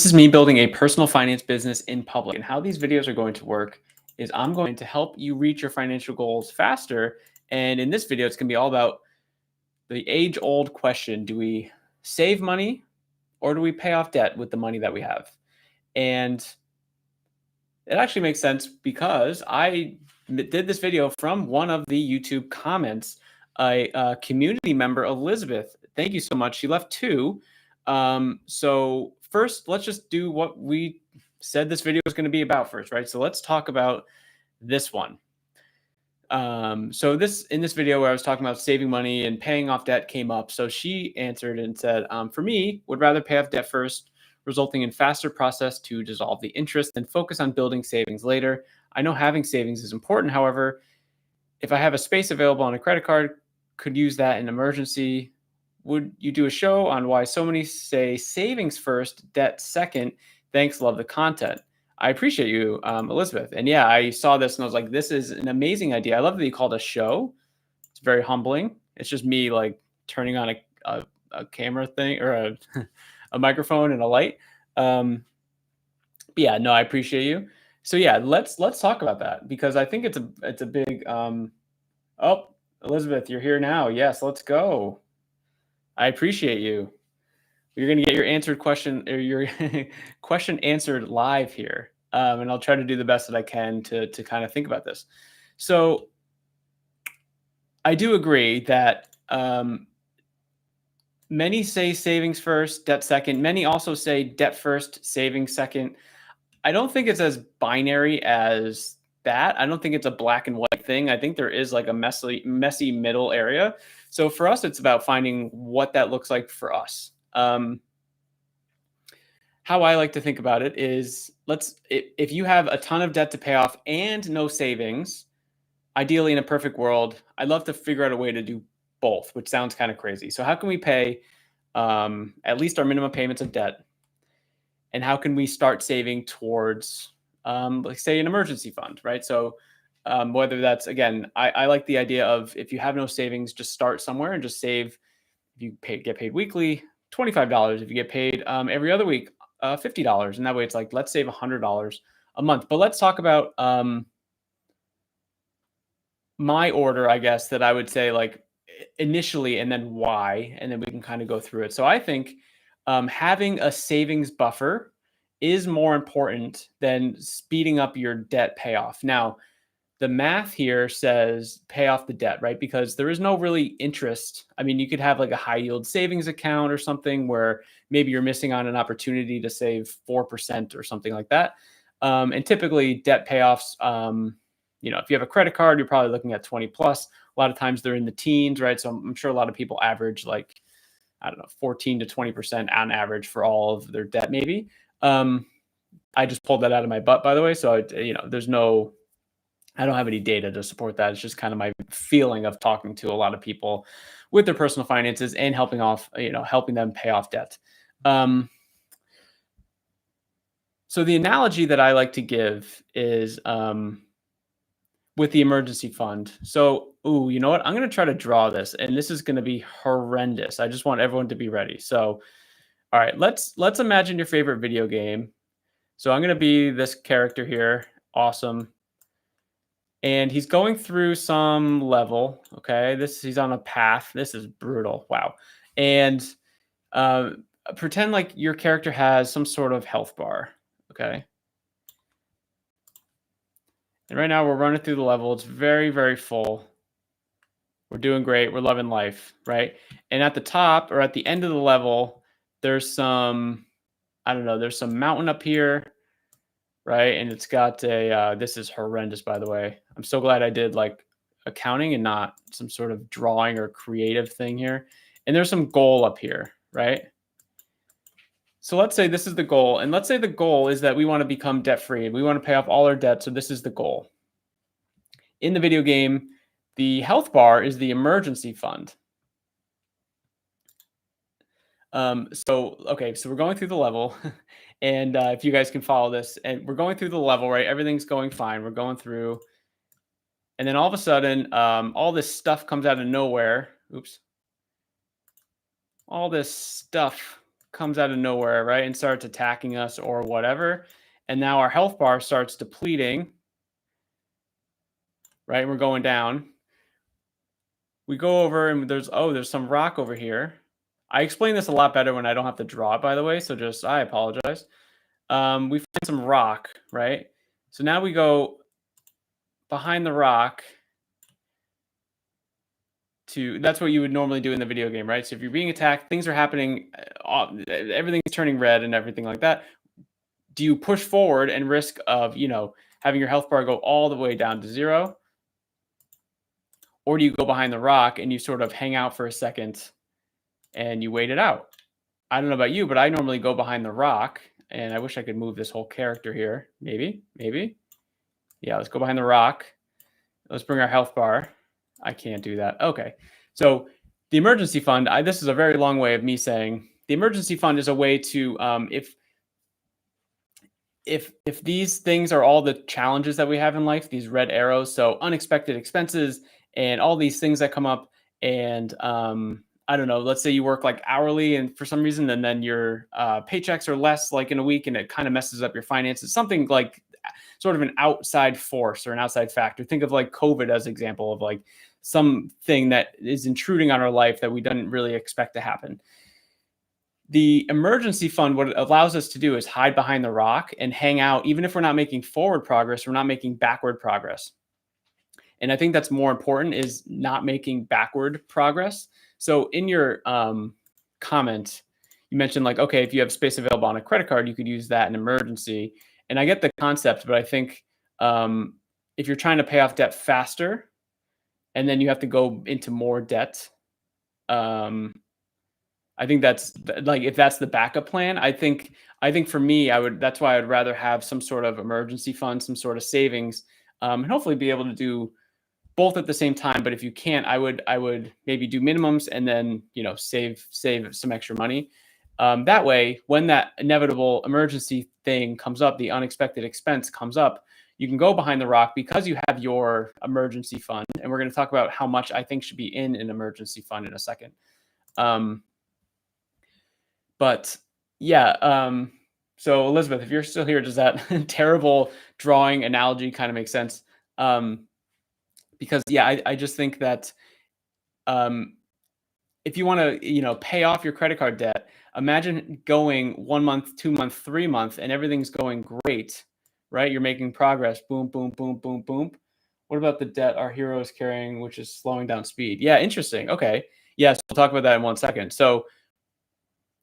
This is me building a personal finance business in public. And how these videos are going to work is I'm going to help you reach your financial goals faster. And in this video, it's going to be all about the age-old question: do we save money or do we pay off debt with the money that we have? And it actually makes sense because I did this video from one of the YouTube comments, a community member, Elizabeth. Thank you so much. She left two. So first, let's just do what we said this video was going to be about first, right? So let's talk about this one. So in this video where I was talking about saving money and paying off debt came up. So she answered and said, for me, would rather pay off debt first, resulting in faster process to dissolve the interest and focus on building savings later. I know having savings is important. However, if I have a space available on a credit card, could use that in emergency. Would you do a show on why so many say savings first, debt second? Thanks, love the content. I appreciate you, Elizabeth. And yeah, I saw this and I was like, this is an amazing idea. I love that you called a show. It's very humbling. It's just me like turning on a camera thing or a microphone and a light. But yeah, no, I appreciate you. So yeah, let's talk about that because I think it's a big. Oh, Elizabeth, you're here now. Yes, let's go. I appreciate you. You're going to get your answered question or your question answered live here. And I'll try to do the best that I can to kind of think about this. So I do agree that many say savings first, debt second. Many also say debt first, savings second. I don't think it's as binary as that. I don't think it's a black and white thing. I think there is like a messy middle area. So for us, it's about finding what that looks like for us. How I like to think about it is if you have a ton of debt to pay off and no savings, ideally in a perfect world, I'd love to figure out a way to do both, which sounds kind of crazy. So how can we pay at least our minimum payments of debt? And how can we start saving towards, like say, an emergency fund, right? So whether that's, again, I like the idea of if you have no savings, just start somewhere and just save. If you get paid weekly, $25. If you get paid every other week, $50. And that way it's like, let's save $100 a month. But let's talk about my order, I guess, that I would say like initially and then why, and then we can kind of go through it. So I think having a savings buffer is more important than speeding up your debt payoff. Now, the math here says pay off the debt, right? Because there is no really interest. I mean, you could have like a high yield savings account or something where maybe you're missing on an opportunity to save 4% or something like that. And typically debt payoffs, if you have a credit card, you're probably looking at 20 plus. A lot of times they're in the teens, right? So I'm sure a lot of people average like, I don't know, 14 to 20% on average for all of their debt, maybe. I just pulled that out of my butt, by the way. So, I don't have any data to support that. It's just kind of my feeling of talking to a lot of people with their personal finances and helping them pay off debt. So the analogy that I like to give is with the emergency fund. So, you know what? I'm going to try to draw this, and this is going to be horrendous. I just want everyone to be ready. So, all right, let's imagine your favorite video game. So I'm going to be this character here. Awesome. And he's going through some level. Okay, he's on a path. This is brutal. Wow. And pretend like your character has some sort of health bar. Okay. And right now we're running through the level. It's very, very full. We're doing great. We're loving life, right? And at the top or at the end of the level, there's some, I don't know, there's some mountain up here, right? And it's got this is horrendous, by the way. I'm so glad I did like accounting and not some sort of drawing or creative thing here. And there's some goal up here, right? So let's say this is the goal. And let's say the goal is that we want to become debt-free. We want to pay off all our debt. So this is the goal. In the video game, the health bar is the emergency fund. So we're going through the level. And if you guys can follow this, and we're going through the level, right? Everything's going fine. We're going through. And then all of a sudden, all this stuff comes out of nowhere. Oops. All this stuff comes out of nowhere, right, and starts attacking us or whatever. And now our health bar starts depleting, right? We're going down. We go over and there's some rock over here. I explain this a lot better when I don't have to draw it, by the way. So I apologize. We find some rock, right? So now we go behind the rock that's what you would normally do in the video game, right? So if you're being attacked, things are happening, everything's turning red and everything like that. Do you push forward and risk of, having your health bar go all the way down to 0? Or do you go behind the rock and you sort of hang out for a second and you wait it out? I don't know about you, but I normally go behind the rock, and I wish I could move this whole character here. Maybe. Yeah, let's go behind the rock. Let's bring our health bar. I can't do that. Okay. So the emergency fund, this is a very long way of me saying the emergency fund is a way to, if these things are all the challenges that we have in life, these red arrows, so unexpected expenses and all these things that come up, and I don't know, let's say you work like hourly and for some reason, and then your paychecks are less like in a week and it kind of messes up your finances, something like sort of an outside force or an outside factor. Think of like COVID as an example of like something that is intruding on our life that we didn't really expect to happen. The emergency fund, what it allows us to do is hide behind the rock and hang out. Even if we're not making forward progress, we're not making backward progress. And I think that's more important, is not making backward progress. So in your comment, you mentioned like, okay, if you have space available on a credit card, you could use that in emergency. And I get the concept, but I think if you're trying to pay off debt faster and then you have to go into more debt, I think that's like, if that's the backup plan, I think for me, that's why I'd rather have some sort of emergency fund, some sort of savings, and hopefully be able to do both at the same time. But if you can't, I would maybe do minimums and then, save some extra money. That way, when that inevitable emergency thing comes up, the unexpected expense comes up, you can go behind the rock because you have your emergency fund. And we're going to talk about how much I think should be in an emergency fund in a second. But yeah, so Elizabeth, if you're still here, does that terrible drawing analogy kind of make sense? Because yeah, I just think that if you want to, pay off your credit card debt, imagine going 1 month, 2 month, 3 month, and everything's going great, right? You're making progress. Boom, boom, boom, boom, boom. What about the debt our hero is carrying, which is slowing down speed? Yeah, interesting. Okay. Yes, we'll talk about that in 1 second. So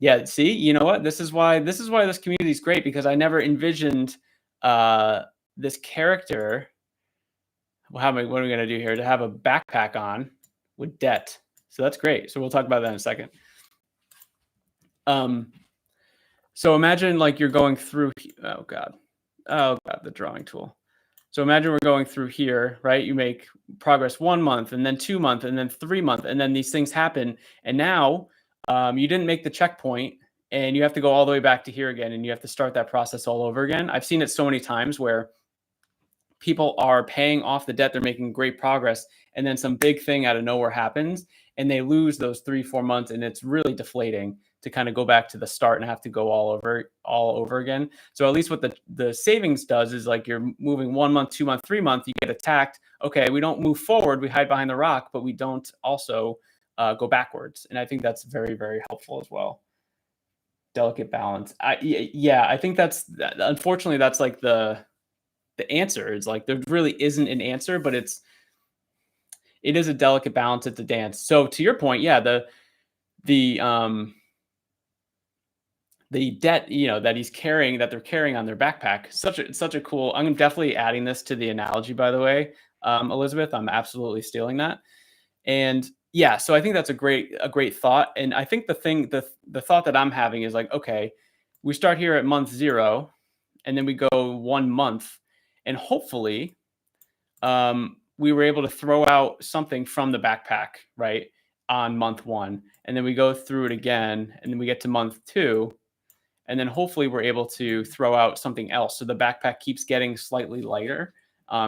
yeah, see, you know what? This is why this community is great, because I never envisioned this character. What are we going to do here? To have a backpack on with debt. So that's great. So we'll talk about that in a second. So imagine like you're going through. Oh God, the drawing tool. So imagine we're going through here, right? You make progress 1 month, and then 2 months, and then 3 months, and then these things happen, and now you didn't make the checkpoint, and you have to go all the way back to here again, and you have to start that process all over again. I've seen it so many times where people are paying off the debt, they're making great progress, and then some big thing out of nowhere happens, and they lose those 3-4 months, and it's really deflating to kind of go back to the start and have to go all over again. So at least what the savings does is, like, you're moving 1 month, 2 month, 3 month, you get attacked. Okay, we don't move forward, we hide behind the rock, but we don't also go backwards. And I think that's very, very helpful as well. Delicate balance. I think unfortunately, that's like the answer. Is like, there really isn't an answer, but it is a delicate balance. It's a dance. So to your point, yeah, the debt, that they're carrying on their backpack, such a cool. I'm definitely adding this to the analogy, by the way, Elizabeth. I'm absolutely stealing that. And yeah, so I think that's a great thought. And I think the thought that I'm having is like, okay, we start here at month 0, and then we go 1 month, and hopefully we were able to throw out something from the backpack, right, on month 1, and then we go through it again, and then we get to month 2, and then hopefully we're able to throw out something else. So the backpack keeps getting slightly lighter.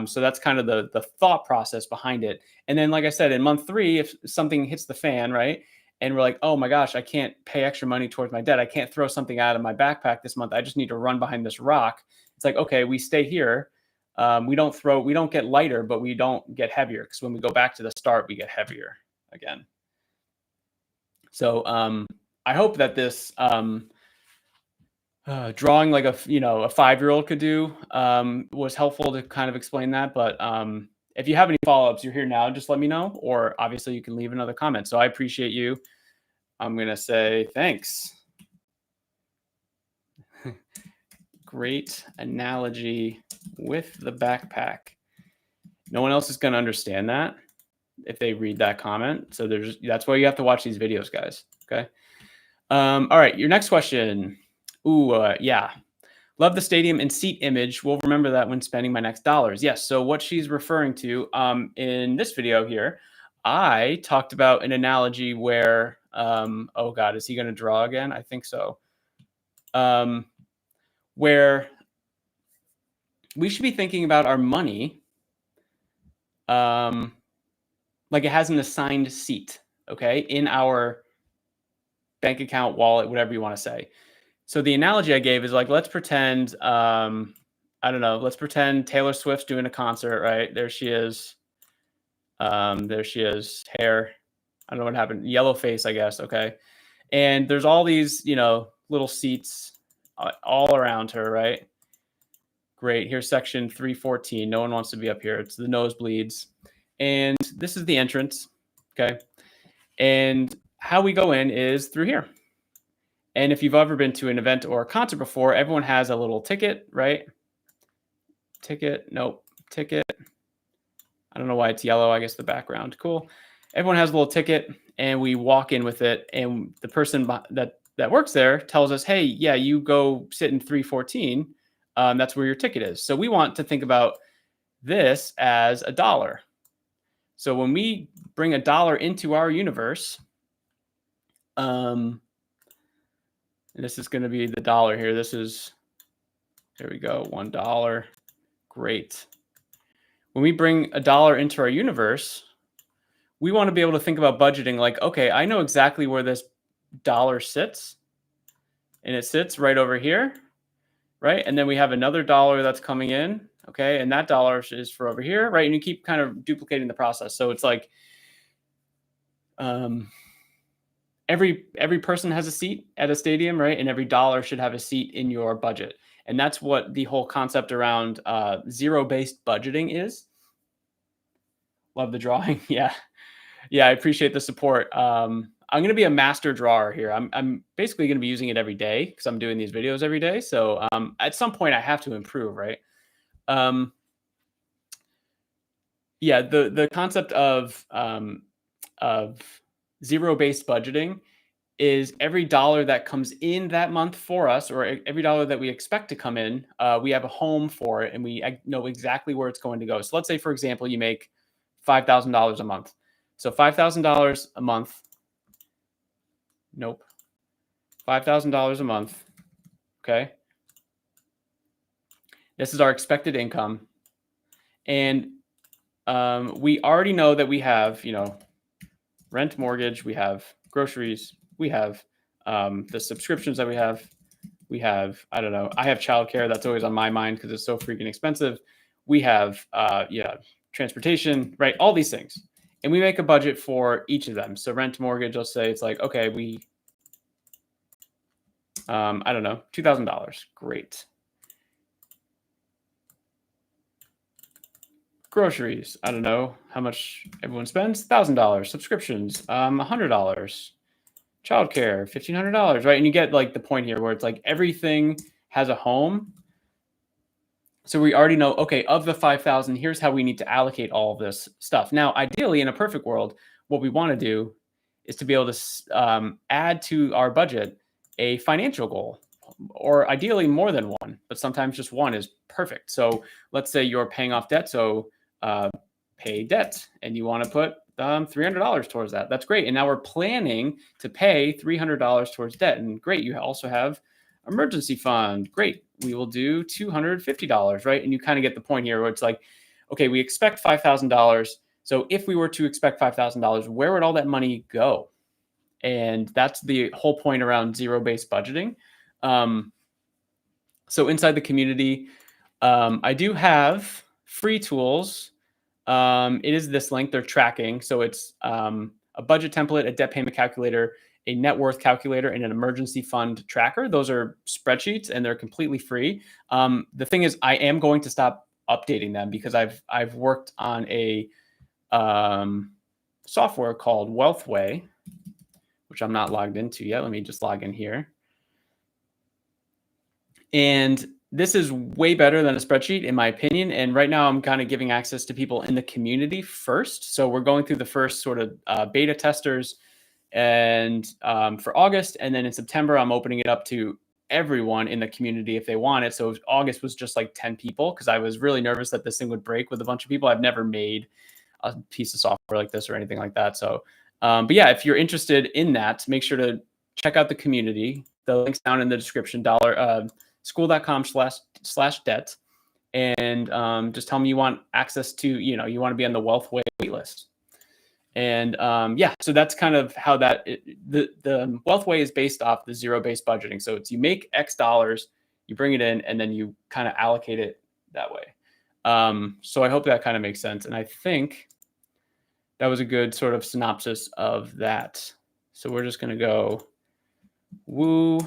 So that's kind of the thought process behind it. And then, like I said, in month 3, if something hits the fan, right, and we're like, oh my gosh, I can't pay extra money towards my debt. I can't throw something out of my backpack this month. I just need to run behind this rock. It's like, okay, we stay here. We don't get lighter, but we don't get heavier, because when we go back to the start, we get heavier again. So I hope that this drawing like a 5-year-old could do was helpful to kind of explain that. But if you have any follow-ups, you're here now, just let me know, or obviously you can leave another comment. So I appreciate you. I'm going to say thanks. Great analogy with the backpack. No one else is going to understand that if they read that comment. So that's why you have to watch these videos, guys. Okay. All right. Your next question. Ooh, yeah. Love the stadium and seat image. We'll remember that when spending my next dollars. Yes. So what she's referring to in this video here, I talked about an analogy where, oh God, is he going to draw again? I think so. Where we should be thinking about our money like it has an assigned seat, okay, in our bank account, wallet, whatever you want to say. So the analogy I gave is like, let's pretend, I don't know, let's pretend Taylor Swift's doing a concert, right? There she is. There she is. Hair. I don't know what happened. Yellow face, I guess. Okay. And there's all these, little seats all around her, right? Great. Here's section 314. No one wants to be up here. It's the nosebleeds. And this is the entrance. Okay. And how we go in is through here. And if you've ever been to an event or a concert before, everyone has a little ticket, right? Ticket. Nope. Ticket. I don't know why it's yellow. I guess the background. Cool. Everyone has a little ticket, and we walk in with it. And the person that works there tells us, hey, yeah, you go sit in 314. That's where your ticket is. So we want to think about this as $1. So when we bring $1 into our universe, and this is going to be the dollar here. There we go, $1. Great. When we bring $1 into our universe, we want to be able to think about budgeting like, okay, I know exactly where this dollar sits, and it sits right over here, right? And then we have another $1 that's coming in, okay? And that $1 is for over here, right? And you keep kind of duplicating the process. So it's like every person has a seat at a stadium, right? And every $1 should have a seat in your budget. And that's what the whole concept around zero-based budgeting is. Love the drawing. Yeah. I appreciate the support. I'm going to be a master drawer here. I'm basically going to be using it every day because I'm doing these videos every day. So at some point I have to improve, right? Yeah, the concept of zero-based budgeting is every $1 that comes in that month for us, or every $1 that we expect to come in, we have a home for it, and we know exactly where it's going to go. So let's say, for example, you make $5,000 a month. So $5,000 a month. Nope. $5,000 a month. Okay. This is our expected income. And we already know that we have, rent, mortgage, we have groceries, we have the subscriptions that we have, I don't know, I have childcare. That's always on my mind because it's so freaking expensive. We have, transportation, right? All these things. And we make a budget for each of them. So rent, mortgage, let's say it's like, okay, I don't know, $2,000. Great. Groceries, I don't know how much everyone spends. $1,000. Subscriptions, $100. Childcare, $1,500, right? And you get like the point here where it's like everything has a home. So we already know, okay, of the 5,000, here's how we need to allocate all of this stuff. Now, ideally, in a perfect world, what we want to do is to be able to add to our budget a financial goal, or ideally more than one, but sometimes just one is perfect. So let's say you're paying off debt, so pay debt, and you want to put $300 towards that. That's great. And now we're planning to pay $300 towards debt. And great, you also have emergency fund. Great, we will do $250, right? And you kind of get the point here where it's like, okay, we expect $5,000. So if we were to expect $5,000, where would all that money go? And that's the whole point around zero-based budgeting. So inside the community, I do have free tools. It is this link they're tracking. So it's a budget template, a debt payment calculator, a net worth calculator, and an emergency fund tracker. Those are spreadsheets and they're completely free. The thing is, I am going to stop updating them because I've worked on a software called Wealthway, which I'm not logged into yet. Let me just log in here. And this is way better than a spreadsheet, in my opinion. And right now I'm kind of giving access to people in the community first. So we're going through the first sort of beta testers and for August. And then in September, I'm opening it up to everyone in the community if they want it. So August was just like 10 people because I was really nervous that this thing would break with a bunch of people. I've never made a piece of software like this or anything like that. So, but yeah, if you're interested in that, make sure to check out the community. The link's down in the description, school.com/debt. And just tell me you want access to, you want to be on the Wealthway waitlist. And yeah, so that's kind of how the Wealthway is based off the zero-based budgeting. So it's you make X dollars, you bring it in, and then you kind of allocate it that way. So I hope that kind of makes sense. And I think that was a good sort of synopsis of that. So we're just going to go woo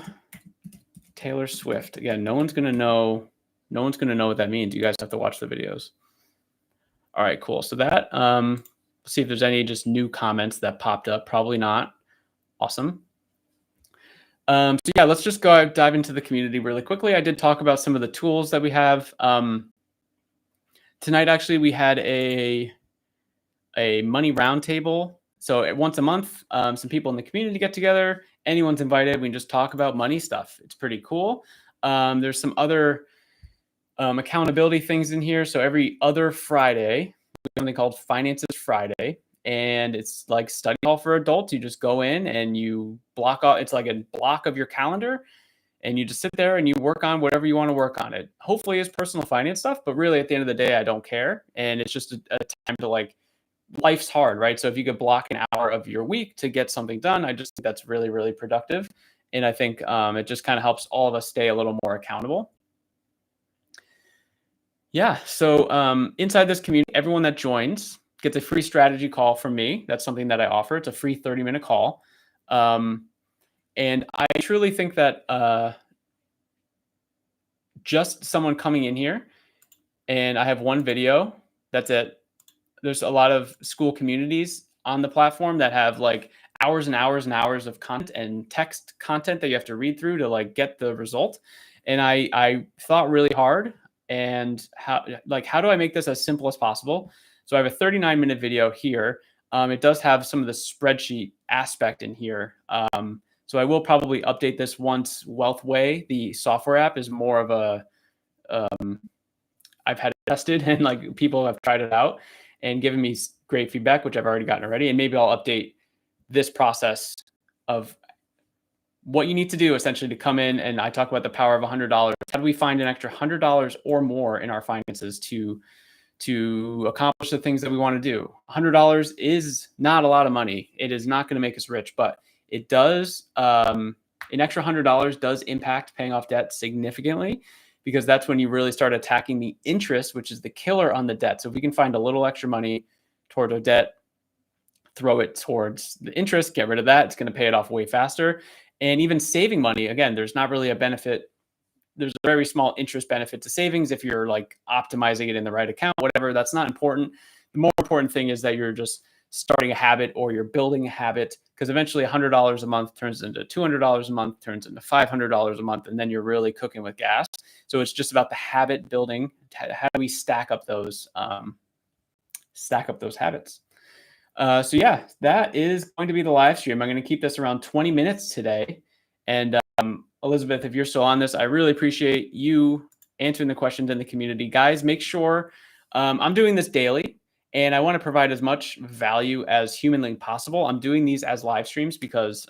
Taylor Swift. Again, no one's going to know what that means. You guys have to watch the videos. All right, cool. So that, let's see if there's any just new comments that popped up. Probably not. Awesome. So yeah, let's just go dive into the community really quickly. I did talk about some of the tools that we have. Tonight, actually, we had a money roundtable. So once a month, some people in the community get together. Anyone's invited. We can just talk about money stuff. It's pretty cool. There's some other accountability things in here. So every other Friday, we have something called Finances Friday. And it's like study hall for adults. You just go in and you block out. It's like a block of your calendar. And you just sit there and you work on whatever you want to work on. It hopefully is personal finance stuff. But really, at the end of the day, I don't care. And it's just a time to like, life's hard, right? So if you could block an hour of your week to get something done, I just think that's really, really productive. And I think it just kind of helps all of us stay a little more accountable. Yeah. So inside this community, everyone that joins gets a free strategy call from me. That's something that I offer. It's a free 30-minute call. And I truly think that just someone coming in here and I have one video, that's it. There's a lot of school communities on the platform that have like hours and hours and hours of content and text content that you have to read through to like get the result. And I thought really hard and how do I make this as simple as possible? So I have a 39-minute video here. It does have some of the spreadsheet aspect in here. So I will probably update this once Wealthway, the software app, is more of a, I've had it tested and like people have tried it out and given me great feedback, which I've already gotten already. And maybe I'll update this process of what you need to do essentially to come in. And I talk about the power of $100. How do we find an extra $100 or more in our finances to accomplish the things that we want to do? $100 is not a lot of money. It is not going to make us rich, but it does, an extra $100 does impact paying off debt significantly, because that's when you really start attacking the interest, which is the killer on the debt. So if we can find a little extra money toward a debt, throw it towards the interest, get rid of that, it's going to pay it off way faster. And even saving money, again, there's not really a benefit. There's a very small interest benefit to savings if you're like optimizing it in the right account, whatever. That's not important. The more important thing is that you're just starting a habit or you're building a habit, because eventually $100 a month turns into $200 a month, turns into $500 a month, and then you're really cooking with gas. So it's just about the habit building. How do we stack up those habits? So yeah, that is going to be the live stream. I'm going to keep this around 20 minutes today. And Elizabeth, if you're still on this, I really appreciate you answering the questions in the community. Guys, make sure I'm doing this daily. And I want to provide as much value as humanly possible. I'm doing these as live streams because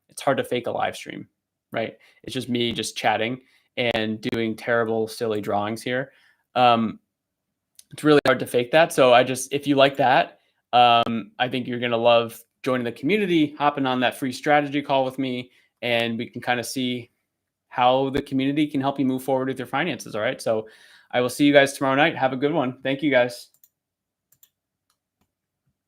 it's hard to fake a live stream, right? It's just me just chatting and doing terrible, silly drawings here. It's really hard to fake that. So if you like that, I think you're going to love joining the community, hopping on that free strategy call with me, and we can kind of see how the community can help you move forward with your finances. All right. So I will see you guys tomorrow night. Have a good one. Thank you guys.